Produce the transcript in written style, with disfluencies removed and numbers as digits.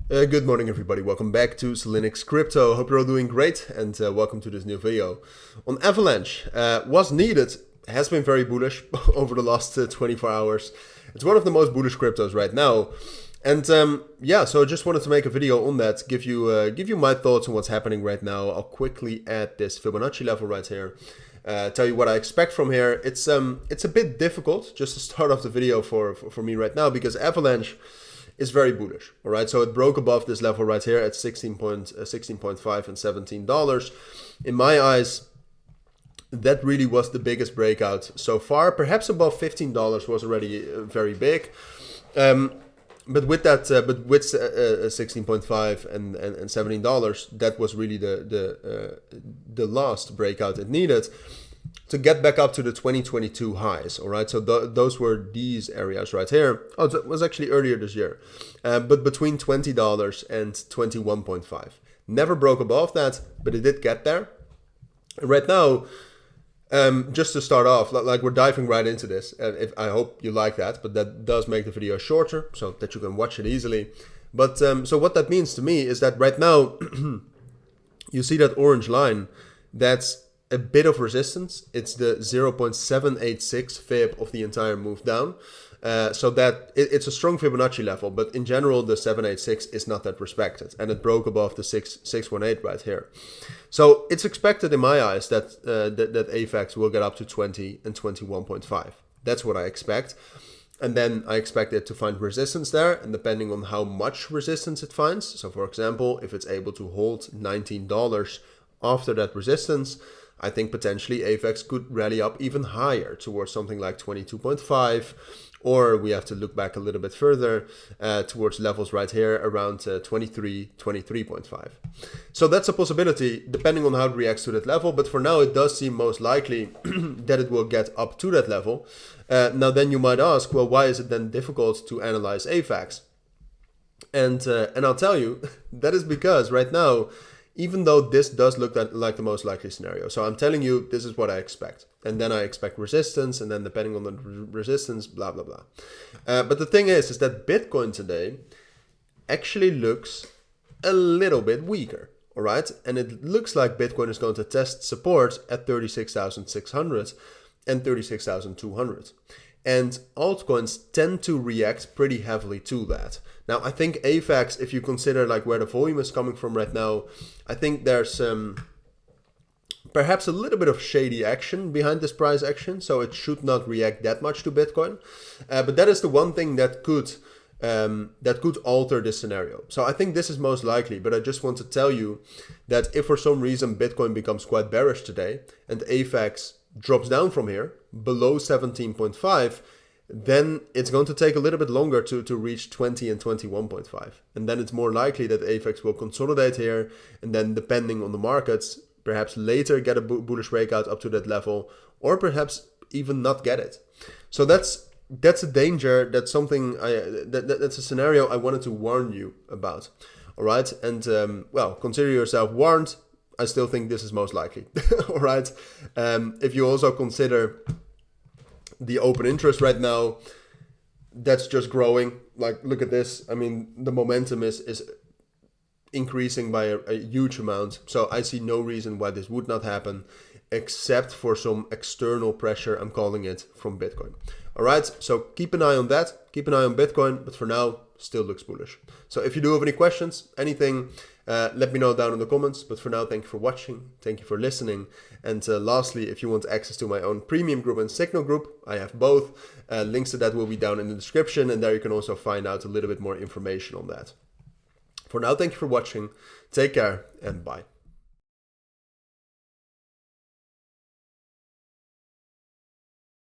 Good morning everybody, welcome back to Cilinix Crypto. Hope you're all doing great and welcome to this new video. On Avalanche, was needed, has been very bullish over the last 24 hours. It's one of the most bullish cryptos right now. And yeah, so I just wanted to make a video on that, give you my thoughts on what's happening right now. I'll quickly add this Fibonacci level right here. Tell you what I expect from here. It's a bit difficult just to start off the video for me right now because Avalanche is very bullish. All right, so it broke above this level right here at 16.5 and $17. In my eyes, that really was the biggest breakout so far. Perhaps above $15 was already very big. But with that, 16.5 and $17, that was really the last breakout it needed to get back up to the 2022 highs. All right, so those were these areas right here. Oh, it was actually earlier this year, but between $20 and 21.5. Never broke above that, but it did get there. Right now, just to start off, like we're diving right into this. I hope you like that, but that does make the video shorter so that you can watch it easily. But so what that means to me is that right now, you see that orange line, that's a bit of resistance. It's the 0.786 fib of the entire move down. So that it's a strong Fibonacci level, but in general, the 786 is not that respected, and it broke above the 618 right here. So it's expected in my eyes that that Avax will get up to 20 and 21.5. That's what I expect. And then I expect it to find resistance there, and depending on how much resistance it finds. So for example, if it's able to hold $19 after that resistance, I think potentially Avax could rally up even higher towards something like 22.5, or we have to look back a little bit further towards levels right here around 23.5. So that's a possibility depending on how it reacts to that level, but for now it does seem most likely that it will get up to that level. Now then you might ask, well, why is it then difficult to analyze Avax? And I'll tell you, that is because right now, even though this does look like the most likely scenario. So I'm telling you, this is what I expect. And then I expect resistance, and then depending on the resistance, blah, blah, blah. But the thing is that Bitcoin today actually looks a little bit weaker, all right? And it looks like Bitcoin is going to test support at 36,600 and 36,200. And altcoins tend to react pretty heavily to that. Now, I think Avax, if you consider like where the volume is coming from right now, I think there's perhaps a little bit of shady action behind this price action, so it should not react that much to Bitcoin. But that is the one thing that could alter this scenario. So I think this is most likely, but I just want to tell you that if for some reason Bitcoin becomes quite bearish today and Avax drops down from here below 17.5, then it's going to take a little bit longer to reach 20 and 21.5. And then it's more likely that Avax will consolidate here, and then depending on the markets, perhaps later get a bullish breakout up to that level, or perhaps even not get it. So that's a danger. That's something that's a scenario I wanted to warn you about. All right, and well, consider yourself warned. I still think this is most likely. All right. If you also consider the open interest right now, that's just growing. Like, look at this. I mean, the momentum is increasing by a huge amount. So I see no reason why this would not happen, except for some external pressure, I'm calling it, from Bitcoin. All right. So keep an eye on that. Keep an eye on Bitcoin. But for now, still looks bullish. So if you do have any questions, anything, let me know down in the comments. But for now, thank you for watching. Thank you for listening. And lastly, if you want access to my own premium group and signal group, I have both. Links to that will be down in the description. And there you can also find out a little bit more information on that. For now, thank you for watching. Take care and bye.